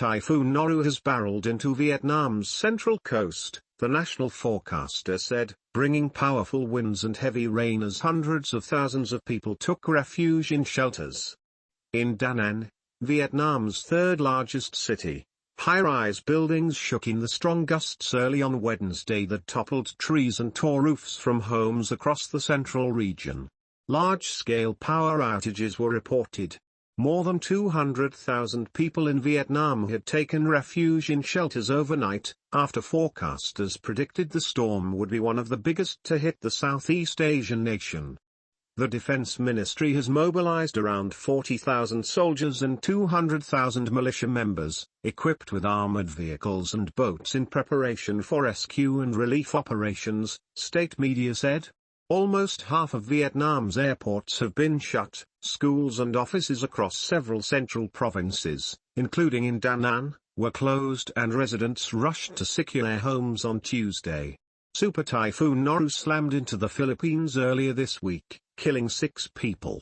Typhoon Noru has barreled into Vietnam's central coast, the national forecaster said, bringing powerful winds and heavy rain as hundreds of thousands of people took refuge in shelters. In Da Nang, Vietnam's third-largest city, high-rise buildings shook in the strong gusts early on Wednesday that toppled trees and tore roofs from homes across the central region. Large-scale power outages were reported. More than 200,000 people in Vietnam had taken refuge in shelters overnight, after forecasters predicted the storm would be one of the biggest to hit the Southeast Asian nation. The Defense Ministry has mobilized around 40,000 soldiers and 200,000 militia members, equipped with armored vehicles and boats in preparation for rescue and relief operations, state media said. Almost half of Vietnam's airports have been shut, schools and offices across several central provinces, including in Da Nang, were closed and residents rushed to secure their homes on Tuesday. Super Typhoon Noru slammed into the Philippines earlier this week, killing 6 people.